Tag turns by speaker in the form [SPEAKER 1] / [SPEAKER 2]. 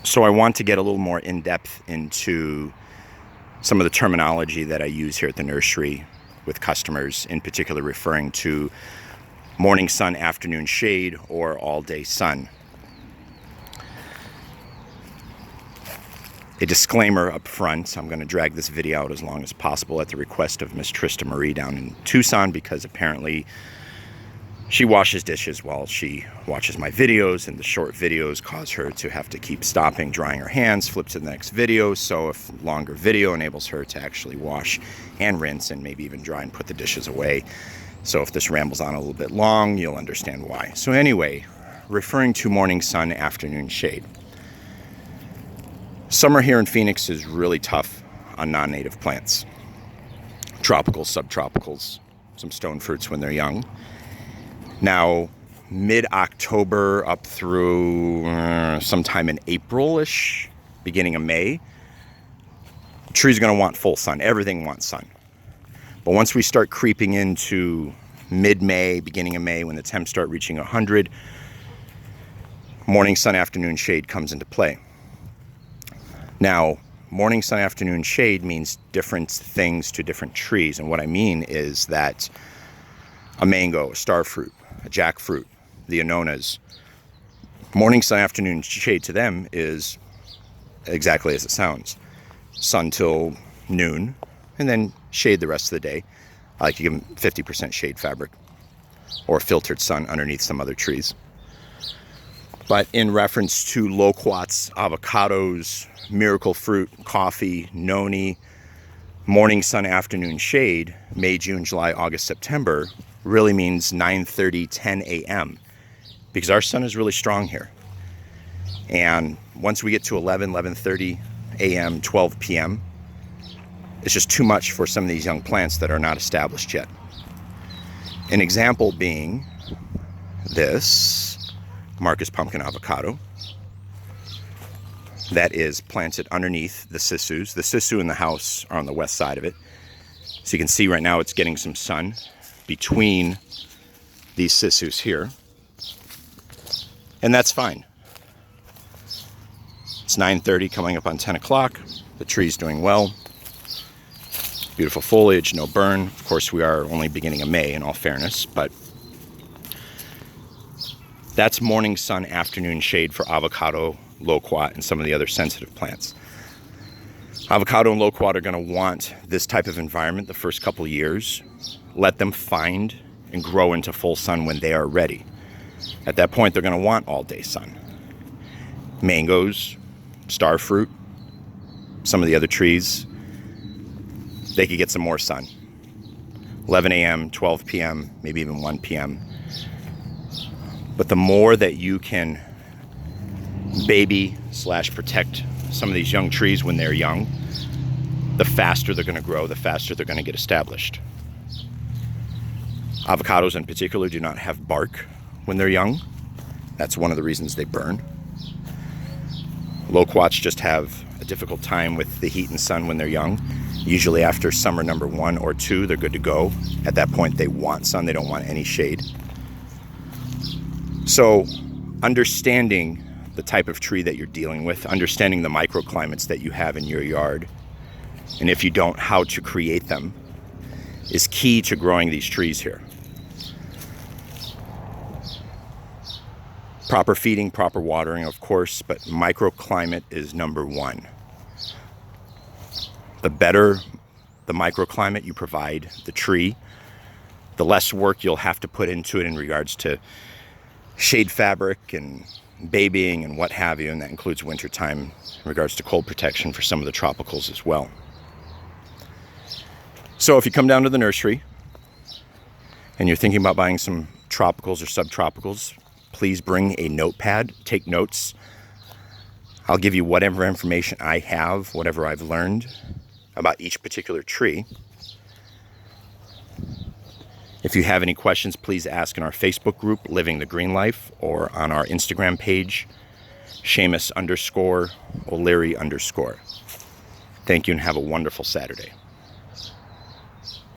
[SPEAKER 1] So I want to get a little more in-depth into some of the terminology that I use here at the nursery with customers, in particular referring to morning sun, afternoon shade, or all-day sun. A disclaimer up front, I'm going to drag this video out as long as possible at the request of Miss Trista Marie down in Tucson, because apparently she washes dishes while she watches my videos, and the short videos cause her to have to keep stopping, drying her hands, flip to the next video. So if longer video enables her to actually wash and rinse and maybe even dry and put the dishes away. So if this rambles on a little bit long, you'll understand why. So anyway, referring to morning sun, afternoon shade. Summer here in Phoenix is really tough on non-native plants. Tropicals, subtropicals, some stone fruits when they're young. Now, mid-October up through sometime in April-ish, beginning of May, the tree's going to want full sun. Everything wants sun. But once we start creeping into mid-May, beginning of May, when the temps start reaching 100, morning sun, afternoon shade comes into play. Now, morning sun, afternoon shade means different things to different trees. And what I mean is that a mango, a starfruit, a jackfruit, the annonas, morning sun, afternoon shade to them is exactly as it sounds. Sun till noon, and then shade the rest of the day. I like to give them 50% shade fabric or filtered sun underneath some other trees. But in reference to loquats, avocados, miracle fruit, coffee, noni, morning sun, afternoon shade, May, June, July, August, September, really means 9:30, 10 a.m. because our sun is really strong here. And once we get to 11:30 a.m., 12 p.m., it's just too much for some of these young plants that are not established yet. An example being this Marcus pumpkin avocado that is planted underneath the sisus. The sisu in the house are on the west side of it. So you can see right now it's getting some sun between these sisus here. And that's fine. It's 9:30 coming up on 10 o'clock. The tree's doing well. Beautiful foliage, no burn. Of course, we are only beginning of May in all fairness, but that's morning sun, afternoon shade for avocado, loquat, and some of the other sensitive plants. Avocado and loquat are going to want this type of environment the first couple years. Let them find and grow into full sun when they are ready. At that point, they're going to want all-day sun. Mangoes, starfruit, some of the other trees, they could get some more sun. 11 a.m., 12 p.m., maybe even 1 p.m. But the more that you can baby/protect some of these young trees when they're young, the faster they're going to grow, the faster they're going to get established. Avocados in particular do not have bark when they're young. That's one of the reasons they burn. Loquats just have a difficult time with the heat and sun when they're young. Usually after summer number 1 or 2, they're good to go. At that point, they want sun. They don't want any shade. So understanding the type of tree that you're dealing with, understanding the microclimates that you have in your yard, and if you don't, how to create them, is key to growing these trees here. Proper feeding, proper watering, of course, but microclimate is number 1. The better the microclimate you provide the tree, the less work you'll have to put into it in regards to shade fabric and babying and what have you, and that includes wintertime in regards to cold protection for some of the tropicals as well. So if you come down to the nursery and you're thinking about buying some tropicals or subtropicals, please bring a notepad, take notes. I'll give you whatever information I have, whatever I've learned about each particular tree. If you have any questions, please ask in our Facebook group, Living the Green Life, or on our Instagram page, Seamus_O'Leary_. Thank you and have a wonderful Saturday.